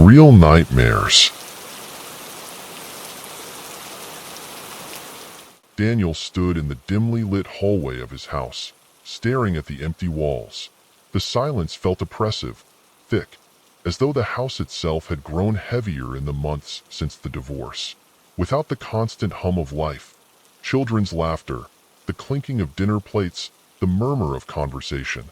Real nightmares. Daniel stood in the dimly lit hallway of his house, staring at the empty walls. The silence felt oppressive, thick, as though the house itself had grown heavier in the months since the divorce. Without the constant hum of life, children's laughter, the clinking of dinner plates, the murmur of conversation,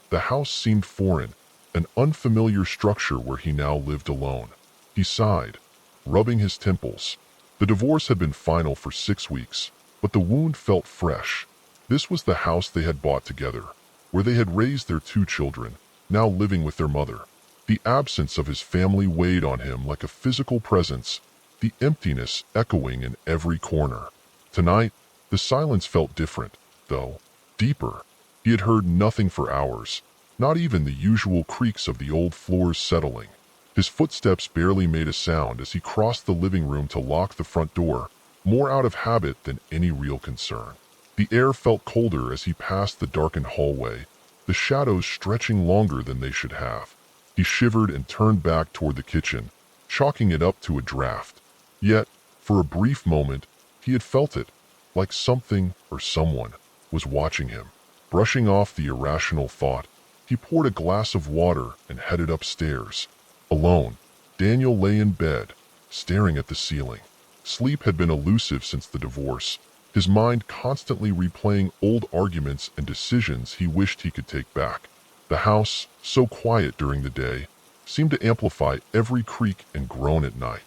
the house seemed foreign, an unfamiliar structure where he now lived alone. He sighed, rubbing his temples. The divorce had been final for 6 weeks, but the wound felt fresh. This was the house they had bought together, where they had raised their 2 children, now living with their mother. The absence of his family weighed on him like a physical presence, the emptiness echoing in every corner. Tonight, the silence felt different, though, deeper. He had heard nothing for hours, not even the usual creaks of the old floors settling. His footsteps barely made a sound as he crossed the living room to lock the front door, more out of habit than any real concern. The air felt colder as he passed the darkened hallway, the shadows stretching longer than they should have. He shivered and turned back toward the kitchen, chalking it up to a draft. Yet, for a brief moment, he had felt it, like something or someone was watching him. Brushing off the irrational thought, he poured a glass of water and headed upstairs. Alone, Daniel lay in bed, staring at the ceiling. Sleep had been elusive since the divorce, his mind constantly replaying old arguments and decisions he wished he could take back. The house, so quiet during the day, seemed to amplify every creak and groan at night.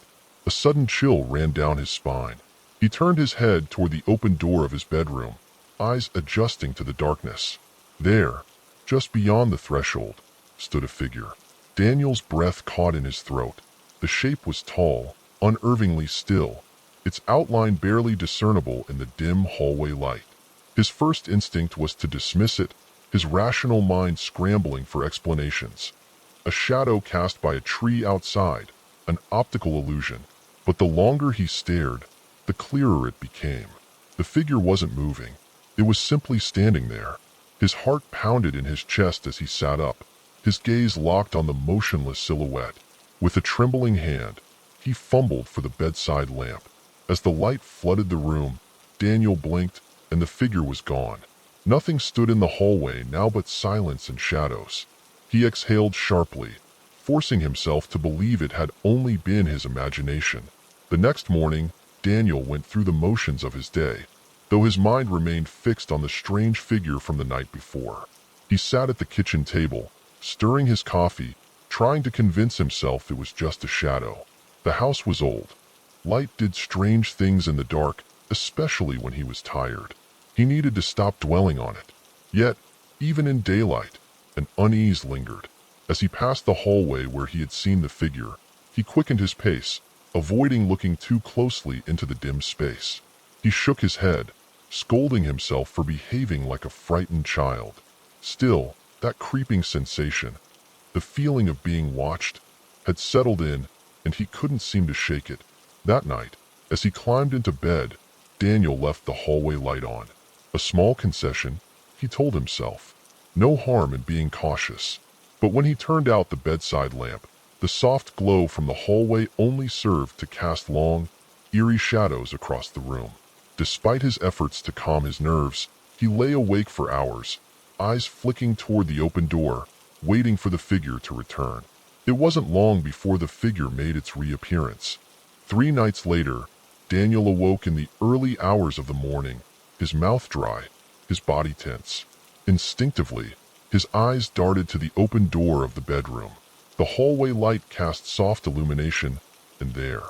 A sudden chill ran down his spine. He turned his head toward the open door of his bedroom, eyes adjusting to the darkness. There, just beyond the threshold, stood a figure. Daniel's breath caught in his throat. The shape was tall, unnervingly still, its outline barely discernible in the dim hallway light. His first instinct was to dismiss it, his rational mind scrambling for explanations. A shadow cast by a tree outside, an optical illusion. But the longer he stared, the clearer it became. The figure wasn't moving. It was simply standing there. His heart pounded in his chest as he sat up, his gaze locked on the motionless silhouette. With a trembling hand, he fumbled for the bedside lamp. As the light flooded the room, Daniel blinked, and the figure was gone. Nothing stood in the hallway now but silence and shadows. He exhaled sharply, forcing himself to believe it had only been his imagination. The next morning, Daniel went through the motions of his day, though his mind remained fixed on the strange figure from the night before. He sat at the kitchen table, stirring his coffee, trying to convince himself it was just a shadow. The house was old. Light did strange things in the dark, especially when he was tired. He needed to stop dwelling on it. Yet, even in daylight, an unease lingered. As he passed the hallway where he had seen the figure, he quickened his pace, avoiding looking too closely into the dim space. He shook his head, scolding himself for behaving like a frightened child. Still, that creeping sensation, the feeling of being watched, had settled in, and he couldn't seem to shake it. That night, as he climbed into bed, Daniel left the hallway light on. A small concession, he told himself. No harm in being cautious. But when he turned out the bedside lamp, the soft glow from the hallway only served to cast long, eerie shadows across the room. Despite his efforts to calm his nerves, he lay awake for hours, eyes flicking toward the open door, waiting for the figure to return. It wasn't long before the figure made its reappearance. 3 nights later, Daniel awoke in the early hours of the morning, his mouth dry, his body tense. Instinctively, his eyes darted to the open door of the bedroom. The hallway light cast soft illumination, and there,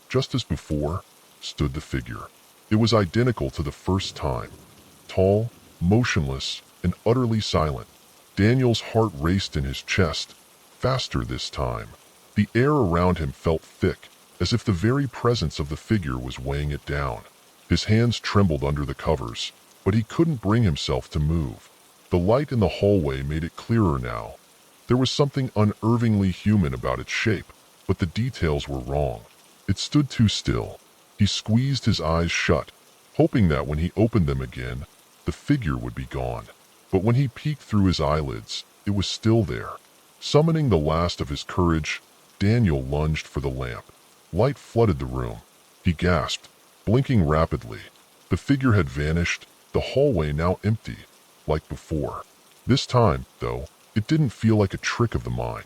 just as before, stood the figure. It was identical to the first time. Tall, motionless, and utterly silent. Daniel's heart raced in his chest, faster this time. The air around him felt thick, as if the very presence of the figure was weighing it down. His hands trembled under the covers, but he couldn't bring himself to move. The light in the hallway made it clearer now. There was something unnervingly human about its shape, but the details were wrong. It stood too still. He squeezed his eyes shut, hoping that when he opened them again, the figure would be gone. But when he peeked through his eyelids, it was still there. Summoning the last of his courage, Daniel lunged for the lamp. Light flooded the room. He gasped, blinking rapidly. The figure had vanished, the hallway now empty, like before. This time, though, it didn't feel like a trick of the mind.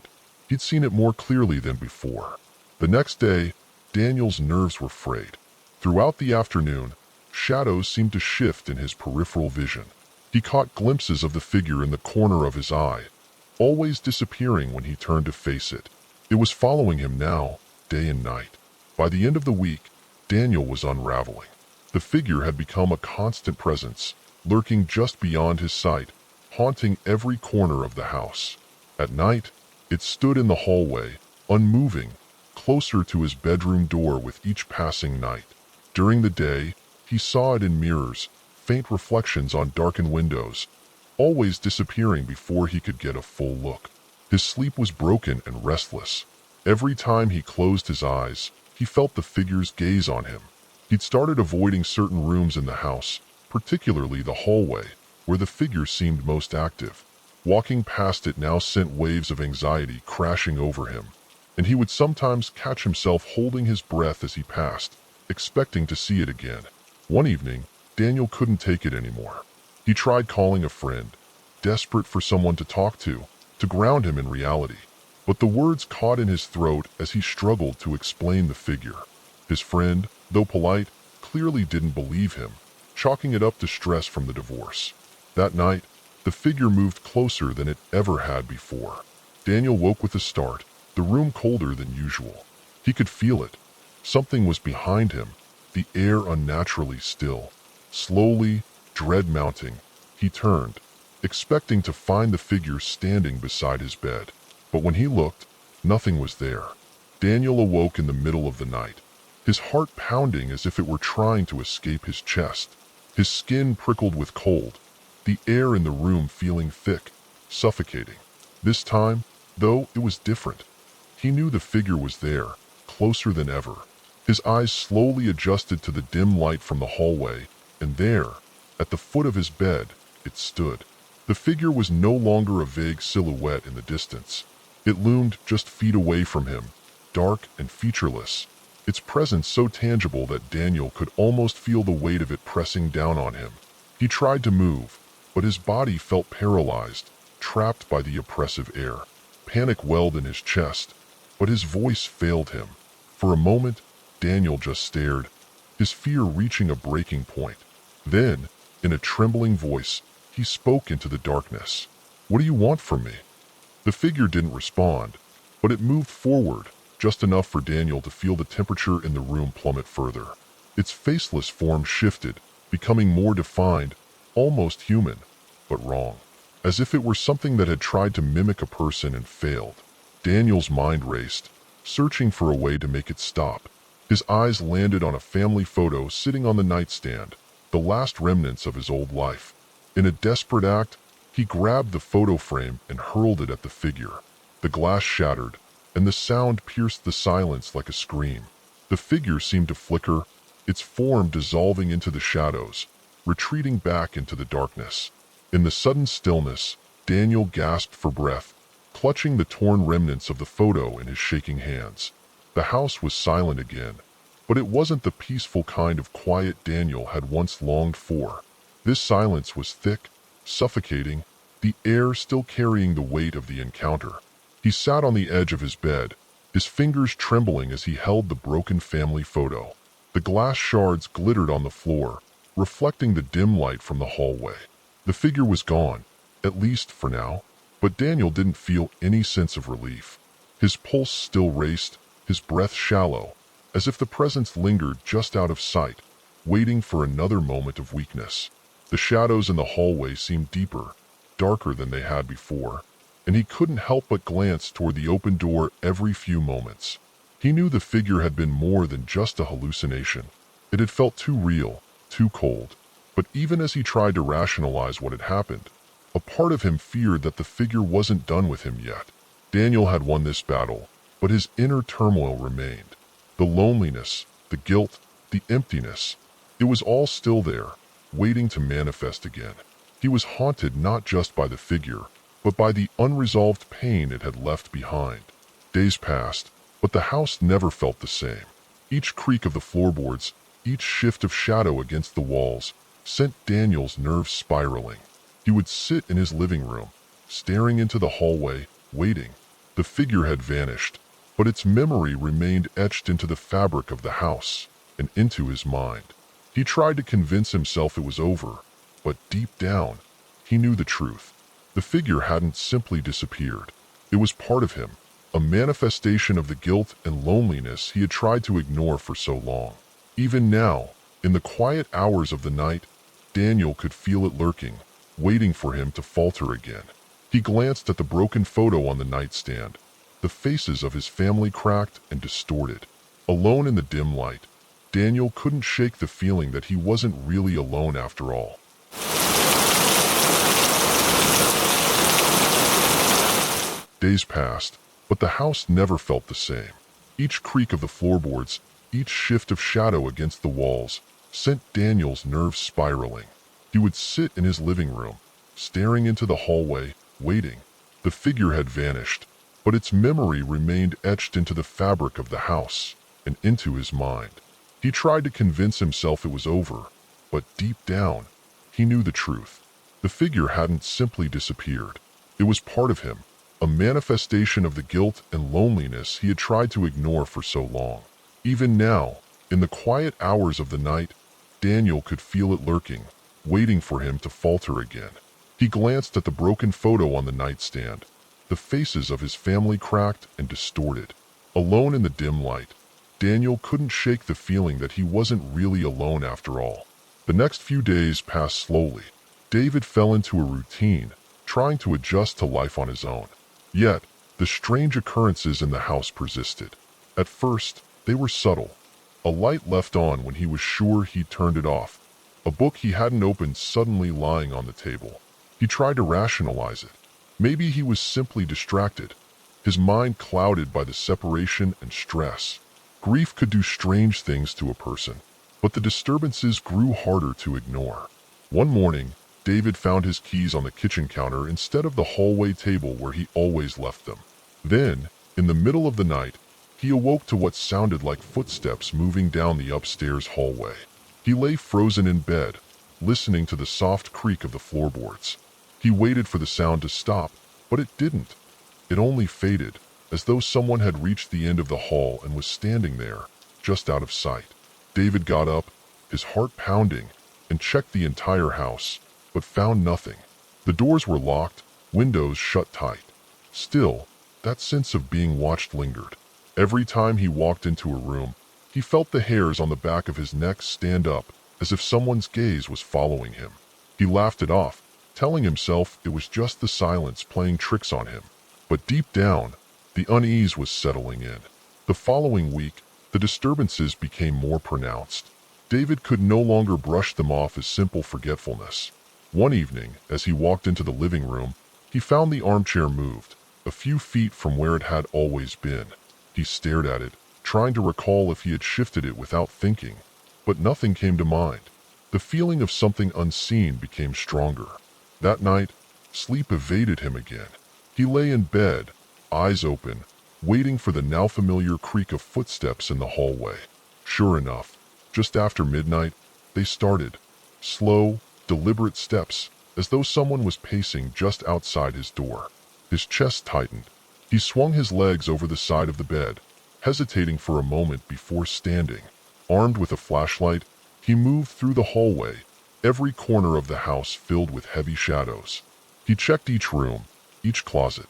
He'd seen it more clearly than before. The next day, Daniel's nerves were frayed. Throughout the afternoon, shadows seemed to shift in his peripheral vision. He caught glimpses of the figure in the corner of his eye, always disappearing when he turned to face it. It was following him now, day and night. By the end of the week, Daniel was unraveling. The figure had become a constant presence, lurking just beyond his sight, haunting every corner of the house. At night, it stood in the hallway, unmoving, closer to his bedroom door with each passing night. During the day, he saw it in mirrors, faint reflections on darkened windows, always disappearing before he could get a full look. His sleep was broken and restless. Every time he closed his eyes, he felt the figure's gaze on him. He'd started avoiding certain rooms in the house, particularly the hallway, where the figure seemed most active. Walking past it now sent waves of anxiety crashing over him, and he would sometimes catch himself holding his breath as he passed, expecting to see it again. One evening, Daniel couldn't take it anymore. He tried calling a friend, desperate for someone to talk to ground him in reality. But the words caught in his throat as he struggled to explain the figure. His friend, though polite, clearly didn't believe him, chalking it up to stress from the divorce. That night, the figure moved closer than it ever had before. Daniel woke with a start, the room colder than usual. He could feel it. Something was behind him, the air unnaturally still. Slowly, dread mounting, he turned, expecting to find the figure standing beside his bed. But when he looked, nothing was there. Daniel awoke in the middle of the night, his heart pounding as if it were trying to escape his chest. His skin prickled with cold, the air in the room feeling thick, suffocating. This time, though, it was different. He knew the figure was there, closer than ever. His eyes slowly adjusted to the dim light from the hallway, and there, at the foot of his bed, it stood. The figure was no longer a vague silhouette in the distance. It loomed just feet away from him, dark and featureless, its presence so tangible that Daniel could almost feel the weight of it pressing down on him. He tried to move, but his body felt paralyzed, trapped by the oppressive air. Panic welled in his chest, but his voice failed him. For a moment, Daniel just stared, his fear reaching a breaking point. Then, in a trembling voice, he spoke into the darkness. "What do you want from me?" The figure didn't respond, but it moved forward, just enough for Daniel to feel the temperature in the room plummet further. Its faceless form shifted, becoming more defined, almost human, but wrong. As if it were something that had tried to mimic a person and failed. Daniel's mind raced, searching for a way to make it stop. His eyes landed on a family photo sitting on the nightstand, the last remnants of his old life. In a desperate act, he grabbed the photo frame and hurled it at the figure. The glass shattered, and the sound pierced the silence like a scream. The figure seemed to flicker, its form dissolving into the shadows, retreating back into the darkness. In the sudden stillness, Daniel gasped for breath, clutching the torn remnants of the photo in his shaking hands. The house was silent again, but it wasn't the peaceful kind of quiet Daniel had once longed for. This silence was thick, suffocating, the air still carrying the weight of the encounter. He sat on the edge of his bed, his fingers trembling as he held the broken family photo. The glass shards glittered on the floor, reflecting the dim light from the hallway. The figure was gone, at least for now, but Daniel didn't feel any sense of relief. His pulse still raced, his breath shallow, as if the presence lingered just out of sight, waiting for another moment of weakness. The shadows in the hallway seemed deeper, darker than they had before, and he couldn't help but glance toward the open door every few moments. He knew the figure had been more than just a hallucination. It had felt too real, too cold. But even as he tried to rationalize what had happened, a part of him feared that the figure wasn't done with him yet. Daniel had won this battle, but his inner turmoil remained. The loneliness, the guilt, the emptiness. It was all still there, waiting to manifest again. He was haunted not just by the figure, but by the unresolved pain it had left behind. Days passed, But the house never felt the same. Each creak of the floorboards, each shift of shadow against the walls, sent Daniel's nerves spiraling. He would sit in his living room, staring into the hallway, waiting. The figure had vanished, but its memory remained etched into the fabric of the house and into his mind. He tried to convince himself it was over, but deep down, he knew the truth. The figure hadn't simply disappeared. It was part of him, a manifestation of the guilt and loneliness he had tried to ignore for so long. Even now, in the quiet hours of the night, Daniel could feel it lurking, waiting for him to falter again. He glanced at the broken photo on the nightstand, the faces of his family cracked and distorted. Alone in the dim light, Daniel couldn't shake the feeling that he wasn't really alone after all. Days passed, but the house never felt the same. Each creak of the floorboards, each shift of shadow against the walls, sent Daniel's nerves spiraling. He would sit in his living room, staring into the hallway, waiting. The figure had vanished, but its memory remained etched into the fabric of the house and into his mind. He tried to convince himself it was over, but deep down, he knew the truth. The figure hadn't simply disappeared. It was part of him, a manifestation of the guilt and loneliness he had tried to ignore for so long. Even now, in the quiet hours of the night, Daniel could feel it lurking, waiting for him to falter again. He glanced at the broken photo on the nightstand, the faces of his family cracked and distorted. Alone in the dim light, Daniel couldn't shake the feeling that he wasn't really alone after all. The next few days passed slowly. David fell into a routine, trying to adjust to life on his own. Yet, the strange occurrences in the house persisted. At first, they were subtle. A light left on when he was sure he'd turned it off. A book he hadn't opened suddenly lying on the table. He tried to rationalize it. Maybe he was simply distracted, his mind clouded by the separation and stress. Grief could do strange things to a person, but the disturbances grew harder to ignore. One morning, David found his keys on the kitchen counter instead of the hallway table where he always left them. Then, in the middle of the night, he awoke to what sounded like footsteps moving down the upstairs hallway. He lay frozen in bed, listening to the soft creak of the floorboards. He waited for the sound to stop, but it didn't. It only faded, as though someone had reached the end of the hall and was standing there, just out of sight. David got up, his heart pounding, and checked the entire house, but found nothing. The doors were locked, windows shut tight. Still, that sense of being watched lingered. Every time he walked into a room, he felt the hairs on the back of his neck stand up, as if someone's gaze was following him. He laughed it off, telling himself it was just the silence playing tricks on him. But deep down, the unease was settling in. The following week, the disturbances became more pronounced. David could no longer brush them off as simple forgetfulness. One evening, as he walked into the living room, he found the armchair moved, a few feet from where it had always been. He stared at it, trying to recall if he had shifted it without thinking, but nothing came to mind. The feeling of something unseen became stronger. That night, sleep evaded him again. He lay in bed, eyes open, waiting for the now familiar creak of footsteps in the hallway. Sure enough, just after midnight, they started. Slow, deliberate steps, as though someone was pacing just outside his door. His chest tightened. He swung his legs over the side of the bed, hesitating for a moment before standing. Armed with a flashlight, he moved through the hallway, every corner of the house filled with heavy shadows. He checked each room, each closet.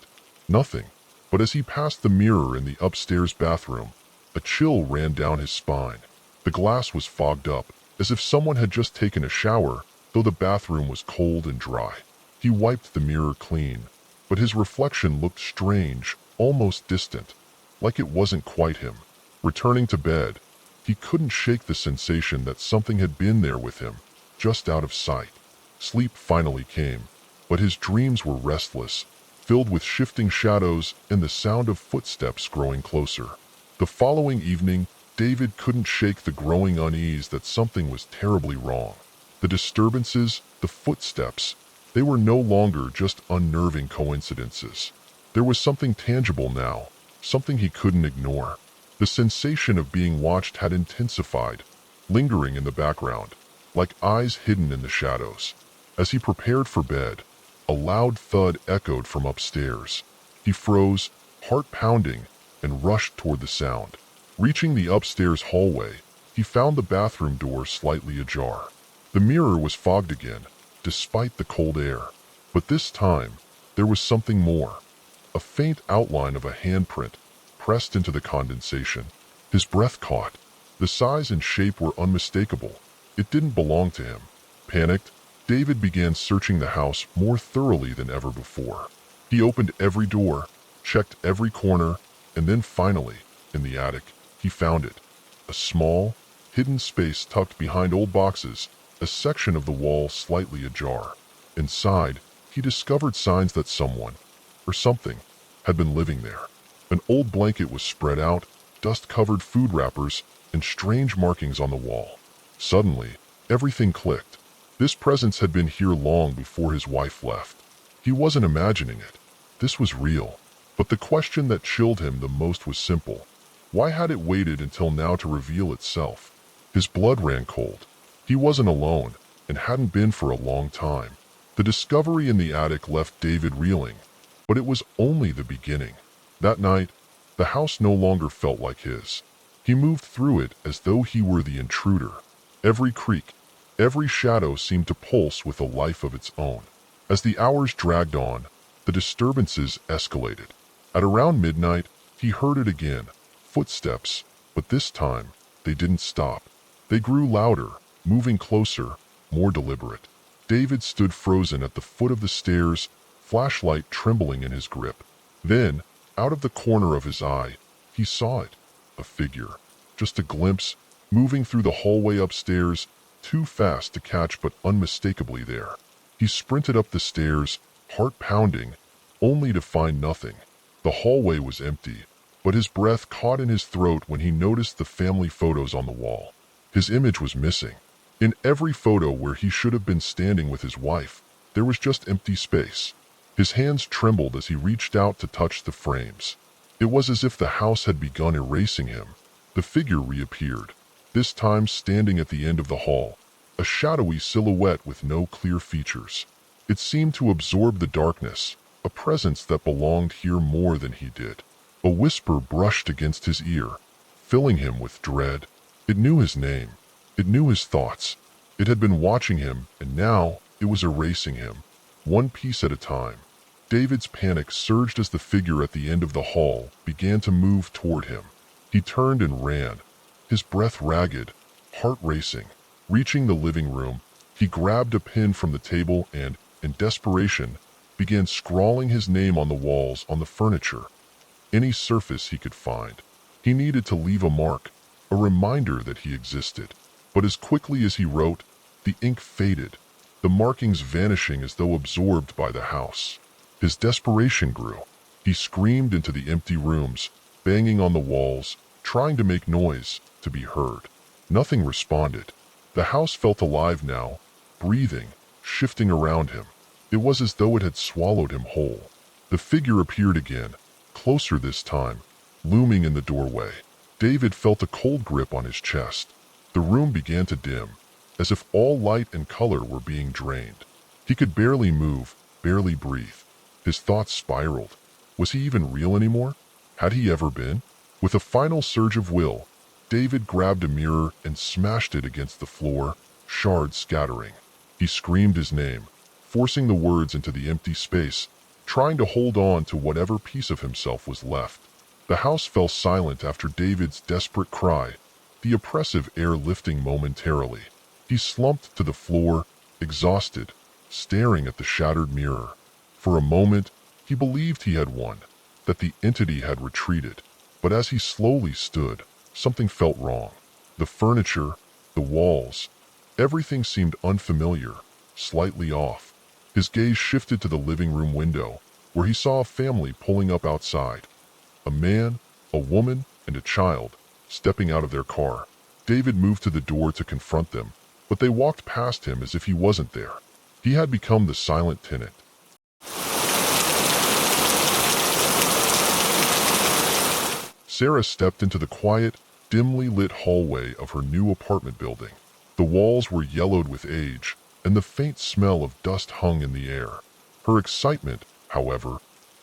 Nothing. But as he passed the mirror in the upstairs bathroom, a chill ran down his spine. The glass was fogged up, as if someone had just taken a shower, though the bathroom was cold and dry. He wiped the mirror clean, but his reflection looked strange, almost distant, like it wasn't quite him. Returning to bed, he couldn't shake the sensation that something had been there with him, just out of sight. Sleep finally came, but his dreams were restless, filled with shifting shadows and the sound of footsteps growing closer. The following evening, David couldn't shake the growing unease that something was terribly wrong. The disturbances, the footsteps, they were no longer just unnerving coincidences. There was something tangible now, something he couldn't ignore. The sensation of being watched had intensified, lingering in the background, like eyes hidden in the shadows. As he prepared for bed, a loud thud echoed from upstairs. He froze, heart pounding, and rushed toward the sound. Reaching the upstairs hallway, he found the bathroom door slightly ajar. The mirror was fogged again, despite the cold air. But this time, there was something more. A faint outline of a handprint pressed into the condensation. His breath caught. The size and shape were unmistakable. It didn't belong to him. Panicked, David began searching the house more thoroughly than ever before. He opened every door, checked every corner, and then finally, in the attic, he found it. A small, hidden space tucked behind old boxes, a section of the wall slightly ajar. Inside, he discovered signs that someone, or something, had been living there. An old blanket was spread out, dust-covered food wrappers, and strange markings on the wall. Suddenly, everything clicked. This presence had been here long before his wife left. He wasn't imagining it. This was real. But the question that chilled him the most was simple. Why had it waited until now to reveal itself? His blood ran cold. He wasn't alone, and hadn't been for a long time. The discovery in the attic left David reeling, but it was only the beginning. That night, the house no longer felt like his. He moved through it as though he were the intruder. Every creak, every shadow seemed to pulse with a life of its own. As the hours dragged on, the disturbances escalated. At around midnight, he heard it again. Footsteps, but this time, they didn't stop. They grew louder, moving closer, more deliberate. David stood frozen at the foot of the stairs, flashlight trembling in his grip. Then, out of the corner of his eye, he saw it. A figure. Just a glimpse, moving through the hallway upstairs, too fast to catch but unmistakably there. He sprinted up the stairs, heart pounding, only to find nothing. The hallway was empty, but his breath caught in his throat when he noticed the family photos on the wall. His image was missing. In every photo where he should have been standing with his wife, there was just empty space. His hands trembled as he reached out to touch the frames. It was as if the house had begun erasing him. The figure reappeared, this time standing at the end of the hall, a shadowy silhouette with no clear features. It seemed to absorb the darkness, a presence that belonged here more than he did. A whisper brushed against his ear, filling him with dread. It knew his name. It knew his thoughts. It had been watching him, and now it was erasing him, one piece at a time. David's panic surged as the figure at the end of the hall began to move toward him. He turned and ran, his breath ragged, heart racing. Reaching the living room, he grabbed a pen from the table and, in desperation, began scrawling his name on the walls, on the furniture. Any surface he could find. He needed to leave a mark, a reminder that he existed. But as quickly as he wrote, the ink faded, the markings vanishing as though absorbed by the house. His desperation grew. He screamed into the empty rooms, banging on the walls, trying to make noise, to be heard. Nothing responded. The house felt alive now, breathing, shifting around him. It was as though it had swallowed him whole. The figure appeared again, closer this time, looming in the doorway. David felt a cold grip on his chest. The room began to dim, as if all light and color were being drained. He could barely move, barely breathe. His thoughts spiraled. Was he even real anymore? Had he ever been? With a final surge of will, David grabbed a mirror and smashed it against the floor, shards scattering. He screamed his name, forcing the words into the empty space, trying to hold on to whatever piece of himself was left. The house fell silent after David's desperate cry, the oppressive air lifting momentarily. He slumped to the floor, exhausted, staring at the shattered mirror. For a moment, he believed he had won, that the entity had retreated. But as he slowly stood, something felt wrong. The furniture, the walls, everything seemed unfamiliar, slightly off. His gaze shifted to the living room window, where he saw a family pulling up outside. A man, a woman, and a child, stepping out of their car. David moved to the door to confront them, but they walked past him as if he wasn't there. He had become the silent tenant. Sarah stepped into the quiet, dimly lit hallway of her new apartment building. The walls were yellowed with age, and the faint smell of dust hung in the air. Her excitement, however,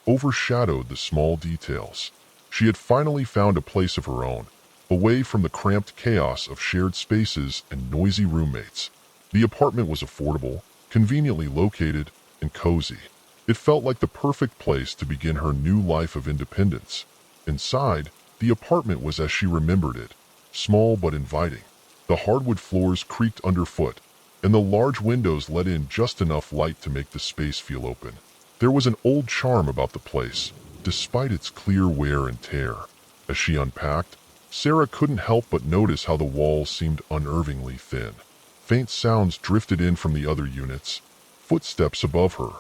overshadowed the small details. She had finally found a place of her own, away from the cramped chaos of shared spaces and noisy roommates. The apartment was affordable, conveniently located, and cozy. It felt like the perfect place to begin her new life of independence. Inside, the apartment was as she remembered it, small but inviting. The hardwood floors creaked underfoot, and the large windows let in just enough light to make the space feel open. There was an old charm about the place, despite its clear wear and tear. As she unpacked, Sarah couldn't help but notice how the walls seemed unnervingly thin. Faint sounds drifted in from the other units, footsteps above her,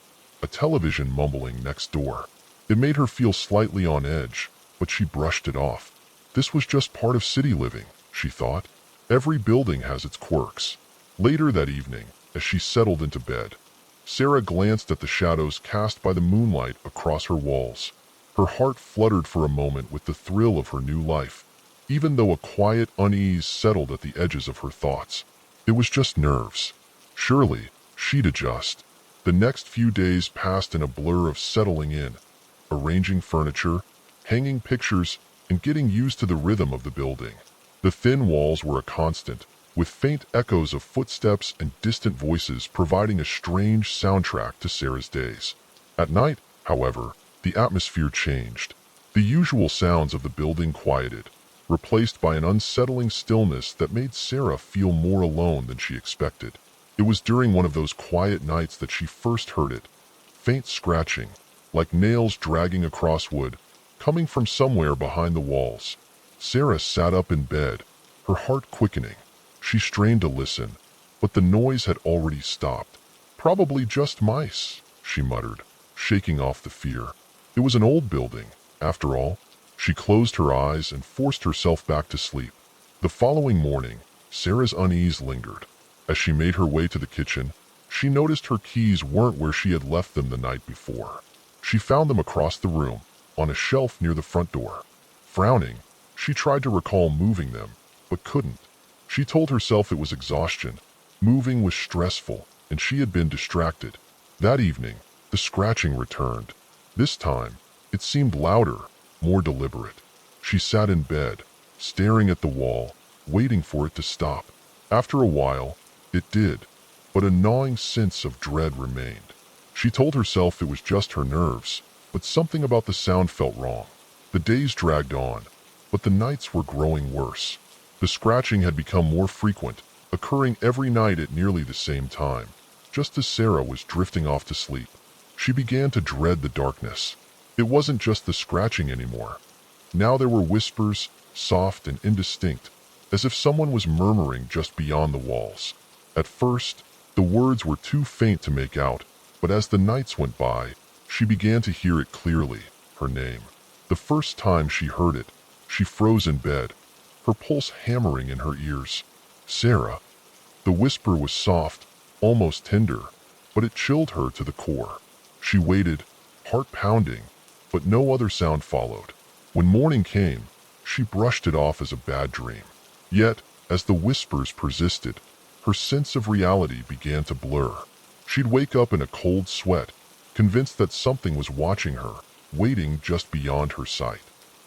a television mumbling next door. It made her feel slightly on edge, but she brushed it off. This was just part of city living, she thought. Every building has its quirks. Later that evening, as she settled into bed, Sarah glanced at the shadows cast by the moonlight across her walls. Her heart fluttered for a moment with the thrill of her new life, even though a quiet unease settled at the edges of her thoughts. It was just nerves. Surely, she'd adjust. The next few days passed in a blur of settling in, arranging furniture, hanging pictures, and getting used to the rhythm of the building. The thin walls were a constant, with faint echoes of footsteps and distant voices providing a strange soundtrack to Sarah's days. At night, however, the atmosphere changed. The usual sounds of the building quieted, replaced by an unsettling stillness that made Sarah feel more alone than she expected. It was during one of those quiet nights that she first heard it, faint scratching, like nails dragging across wood, coming from somewhere behind the walls. Sarah sat up in bed, her heart quickening. She strained to listen, but the noise had already stopped. Probably just mice, she muttered, shaking off the fear. It was an old building, after all. She closed her eyes and forced herself back to sleep. The following morning, Sarah's unease lingered. As she made her way to the kitchen, she noticed her keys weren't where she had left them the night before. She found them across the room, on a shelf near the front door. Frowning, she tried to recall moving them, but couldn't. She told herself it was exhaustion. Moving was stressful, and she had been distracted. That evening, the scratching returned. This time, it seemed louder, more deliberate. She sat in bed, staring at the wall, waiting for it to stop. After a while, it did, but a gnawing sense of dread remained. She told herself it was just her nerves, but something about the sound felt wrong. The days dragged on, but the nights were growing worse. The scratching had become more frequent, occurring every night at nearly the same time. Just as Sarah was drifting off to sleep, she began to dread the darkness. It wasn't just the scratching anymore. Now there were whispers, soft and indistinct, as if someone was murmuring just beyond the walls. At first, the words were too faint to make out, but as the nights went by, she began to hear it clearly, her name. The first time she heard it, she froze in bed, her pulse hammering in her ears. Sarah. The whisper was soft, almost tender, but it chilled her to the core. She waited, heart pounding, but no other sound followed. When morning came, she brushed it off as a bad dream. Yet, as the whispers persisted, her sense of reality began to blur. She'd wake up in a cold sweat, convinced that something was watching her, waiting just beyond her sight.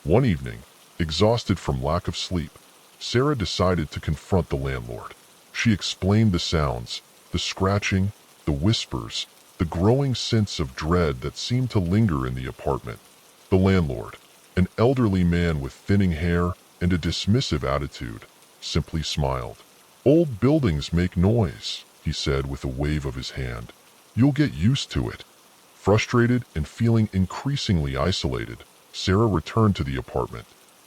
One evening, exhausted from lack of sleep, Sarah decided to confront the landlord. She explained the sounds, the scratching, the whispers, the growing sense of dread that seemed to linger in the apartment. The landlord, an elderly man with thinning hair and a dismissive attitude, simply smiled. "Old buildings make noise," he said with a wave of his hand. "You'll get used to it." Frustrated and feeling increasingly isolated, Sarah returned to the apartment.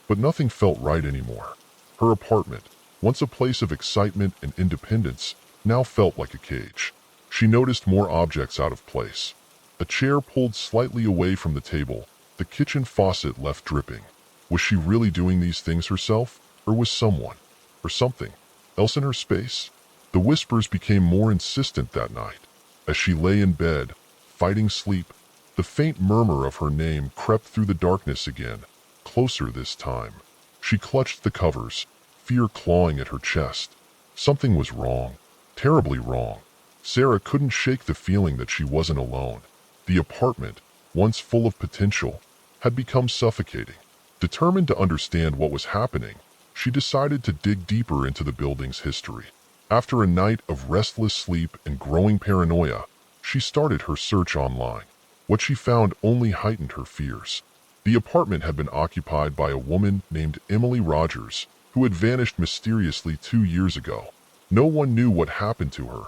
But nothing felt right anymore. Her apartment, once a place of excitement and independence, now felt like a cage. She noticed more objects out of place. A chair pulled slightly away from the table, the kitchen faucet left dripping. Was she really doing these things herself, or was someone, or something, else in her space? The whispers became more insistent that night. As she lay in bed, fighting sleep, the faint murmur of her name crept through the darkness again, closer this time. She clutched the covers, fear clawing at her chest. Something was wrong, terribly wrong. Sarah couldn't shake the feeling that she wasn't alone. The apartment, once full of potential, had become suffocating. Determined to understand what was happening, she decided to dig deeper into the building's history. After a night of restless sleep and growing paranoia, she started her search online. What she found only heightened her fears. The apartment had been occupied by a woman named Emily Rogers, who had vanished mysteriously 2 years ago. No one knew what happened to her.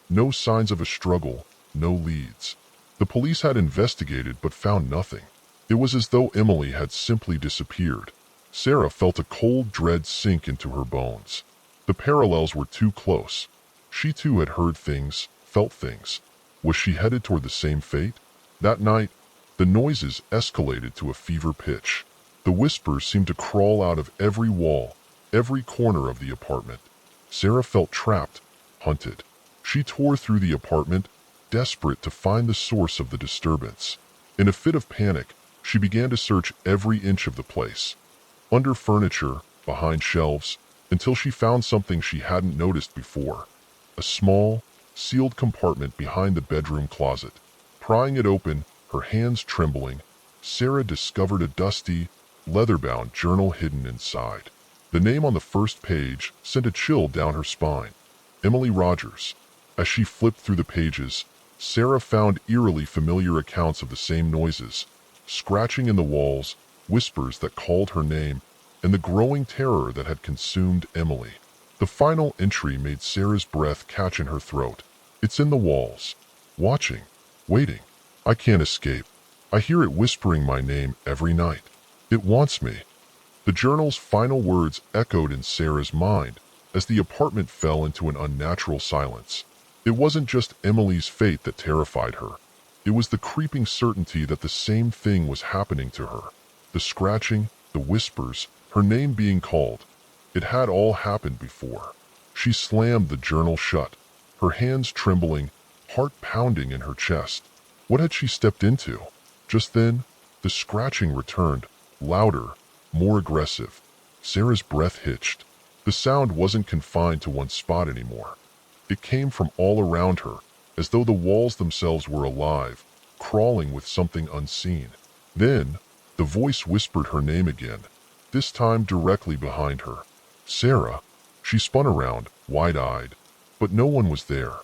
No signs of a struggle, no leads. The police had investigated but found nothing. It was as though Emily had simply disappeared. Sarah felt a cold dread sink into her bones. The parallels were too close. She too had heard things, felt things. Was she headed toward the same fate? That night, the noises escalated to a fever pitch. The whispers seemed to crawl out of every wall, every corner of the apartment. Sarah felt trapped, hunted. She tore through the apartment, desperate to find the source of the disturbance. In a fit of panic, she began to search every inch of the place. Under furniture, behind shelves, until she found something she hadn't noticed before. A small, sealed compartment behind the bedroom closet. Prying it open, her hands trembling, Sarah discovered a dusty, leather-bound journal hidden inside. The name on the first page sent a chill down her spine. Emily Rogers. As she flipped through the pages, Sarah found eerily familiar accounts of the same noises, scratching in the walls, whispers that called her name, and the growing terror that had consumed Emily. The final entry made Sarah's breath catch in her throat. It's in the walls. Watching. Waiting. I can't escape. I hear it whispering my name every night. It wants me. The journal's final words echoed in Sarah's mind as the apartment fell into an unnatural silence. It wasn't just Emily's fate that terrified her. It was the creeping certainty that the same thing was happening to her. The scratching, the whispers, her name being called. It had all happened before. She slammed the journal shut, her hands trembling, heart pounding in her chest. What had she stepped into? Just then, the scratching returned, louder, more aggressive. Sarah's breath hitched. The sound wasn't confined to one spot anymore. It came from all around her, as though the walls themselves were alive, crawling with something unseen. Then, the voice whispered her name again, this time directly behind her. Sarah. She spun around, wide-eyed, but no one was there.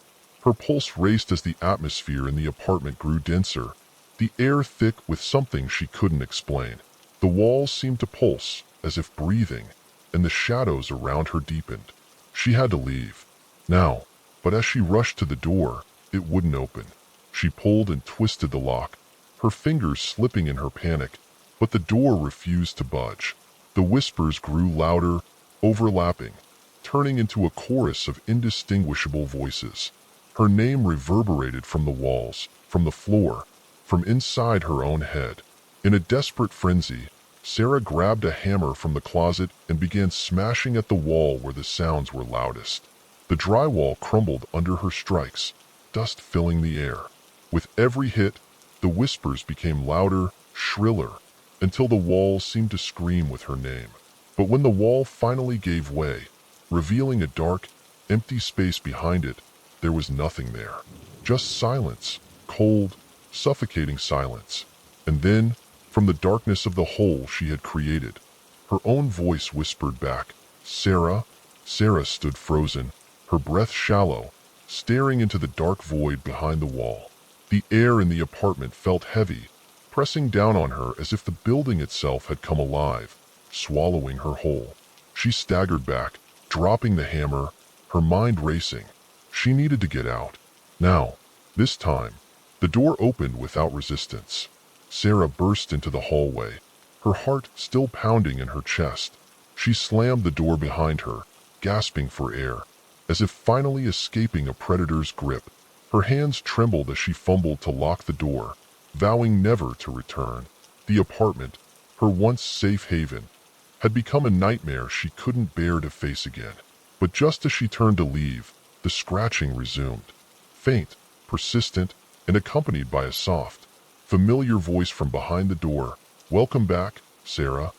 Her pulse raced as the atmosphere in the apartment grew denser, the air thick with something she couldn't explain. The walls seemed to pulse, as if breathing, and the shadows around her deepened. She had to leave. Now. But as she rushed to the door, it wouldn't open. She pulled and twisted the lock, her fingers slipping in her panic, but the door refused to budge. The whispers grew louder, overlapping, turning into a chorus of indistinguishable voices. Her name reverberated from the walls, from the floor, from inside her own head. In a desperate frenzy, Sarah grabbed a hammer from the closet and began smashing at the wall where the sounds were loudest. The drywall crumbled under her strikes, dust filling the air. With every hit, the whispers became louder, shriller, until the walls seemed to scream with her name. But when the wall finally gave way, revealing a dark, empty space behind it, there was nothing there. Just silence, cold, suffocating silence. And then, from the darkness of the hole she had created, her own voice whispered back, Sarah. Sarah stood frozen, her breath shallow, staring into the dark void behind the wall. The air in the apartment felt heavy, pressing down on her as if the building itself had come alive, swallowing her whole. She staggered back, dropping the hammer, her mind racing. She needed to get out. Now. This time, the door opened without resistance. Sarah burst into the hallway, her heart still pounding in her chest. She slammed the door behind her, gasping for air, as if finally escaping a predator's grip. Her hands trembled as she fumbled to lock the door, vowing never to return. The apartment, her once safe haven, had become a nightmare she couldn't bear to face again. But just as she turned to leave, the scratching resumed. Faint, persistent, and accompanied by a soft, familiar voice from behind the door. Welcome back, Sarah.